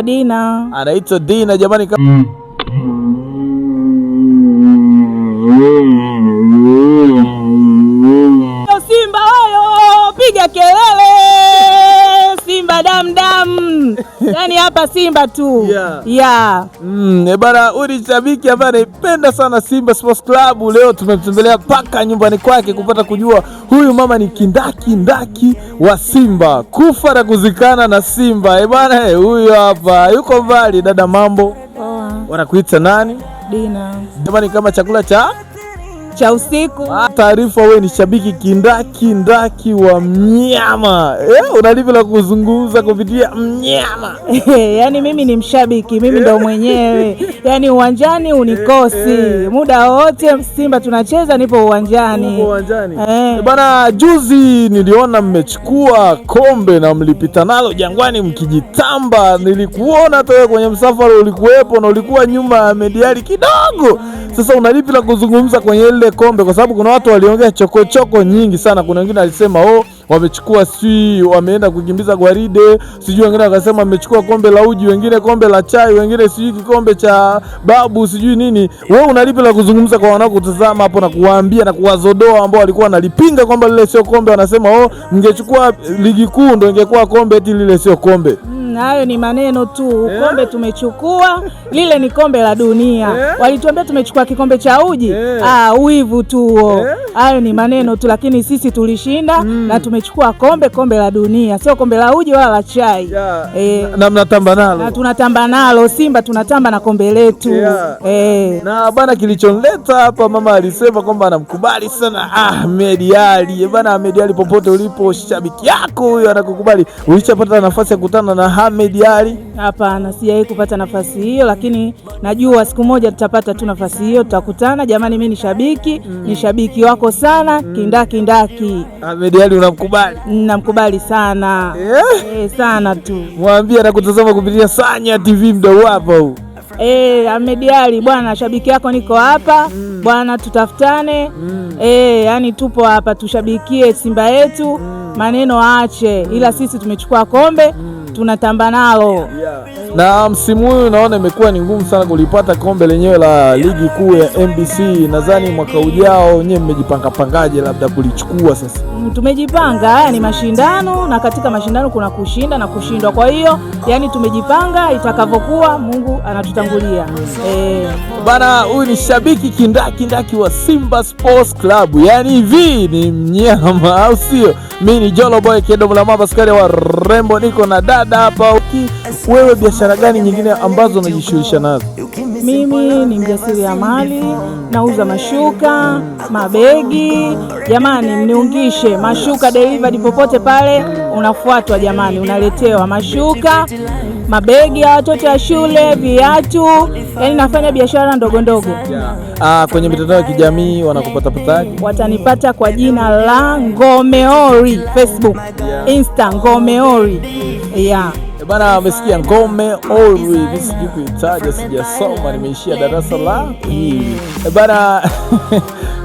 Dina. Anaitwa Dina jamani. Simba wayo, piga kelele. Simba dam. Yaani hapa Simba tu. Yeah. Bana, uli shabiki ambaye anapenda sana Simba Sports Club. Leo tumemtembelea paka nyumbani kwake kupata kujua huyu mama ni kindaki wa Simba, kufa na kuzikana na Simba. Bana, huyu hapa yuko mbali. Dada, mambo? Wanakuita nani? Dina. Jamani, kama chakula cha usiku. Taarifa, wewe ni shabiki kindaki wa mnyama. Unalipi la kuzungumza kupitia mnyama? Yaani mimi ni mshabiki, mimi ndo mwenyewe. Yaani uwanjani unikosi. Muda wote Simba tunacheza nipo uwanjani. Bana, juzi niliona mmechukua kombe na mlipita nalo Jangwani mkijitamba. Nilikuona tu kwenye msafara, ulikuwepo na ulikuwa nyuma ya Mediali kidogo. Sasa unalipi la kuzungumza kwenye ile kombe, kwa sababu kuna watu waliongea choko nyingi sana. Kuna wengine alisema wamechukua wameenda kukimbiza gwaride, sijui wengine wakasema wamechukua kombe la uji, wengine kombe la chai, wengine sijui kikombe cha babu, sijui nini. Wewe unalipi la kuzungumza kwa wanakutazama hapo na kuwaambia na kuwazodoa ambao walikuwa wanalipinga kwamba lile sio kombe, wanasema mngechukua ligi kuu ndio ingekuwa kombe, eti lile sio kombe? Hayo ni maneno tu. Kombe tumechukua, lile ni kombe la dunia. Walituambia tumechukua kikombe cha uji. Uivu tu. Hayo ni maneno tu, lakini sisi tulishinda na tumechukua kombe la dunia, sio kombe la uji wala la chai. Na mnatamba nalo. Na tunatamba nalo. Simba tunatamba na kombe letu. Na bana, kilichonleta hapa, mama alisema kwamba anamkubali sana Ahmed Ally. Bana, Ahmed Ally, popote ulipo, shabiki yako huyo anakukubali. Ulishapata nafasi ya kukutana na Ahmed Ally? Hapana, sijawahi kupata nafasi hiyo, lakini najua siku moja tutapata tu nafasi hiyo, tutakutana. Jamani, mimi ni shabiki, ni shabiki wako sana, kindaki. Ahmed Ally unamkubali? Namkubali sana. Sana tu. Mwambie anakutazama kupitia Sanya TV mdau hapa huu. Ahmed Ally bwana, shabiki yako niko hapa bwana, tutafutane. Yani tupo hapa tushabikie Simba yetu. Maneno aache, ila sisi tumechukua kombe, tunatamba nalo. Na msimu huu naona imekuwa ni ngumu sana kulipata kombe lenyewe la ligi kuu ya NBC. Nadhani mwaka ujao nyewe mmejipanga labda kulichukua sasa? Tumejipanga, haya ni mashindano, na katika mashindano kuna kushinda na kushindwa. Kwa hiyo yani tumejipanga, itakavyokuwa Mungu anatutangulia. Bana, huyu ni shabiki kindaki wa Simba Sports Club. Yani hivi ni mnyama, au sio? Mimi ni Jolo Boy Kedo Mlama Baskari wa Rembo, niko na dada hapa. Wewe biashara gani nyingine ambazo unajishughulisha nazo? Mimi ni mjasiriamali, nauza mashuka, mabegi. Jamani, mniungishe mashuka delivery popote pale, unafuatwa jamani, unaletewa mashuka, mabegi ya watoto ya shule, viatu. Yani nafanya biashara ndogo. Kwenye mitandao ya kijamii wanakupata pataje? Watanipata kwa jina la Ngomeori, Facebook, Insta Ngomeori. Bana, umesikia Ngomeori? Mimi sijui kuitaja, sijasoma, nimeishia darasa la pili. Bana,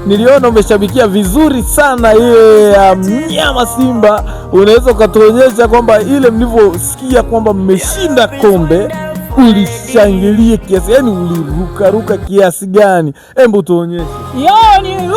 niliona umeshabikia vizuri sana ile ya mnyama Simba. Unaweza ukatuonyesha kwamba ile mlivyosikia kwamba mmeshinda kombe ulishangilie kiasi, yani uliruka kiasi gani? Hebu tuonyeshe. Ni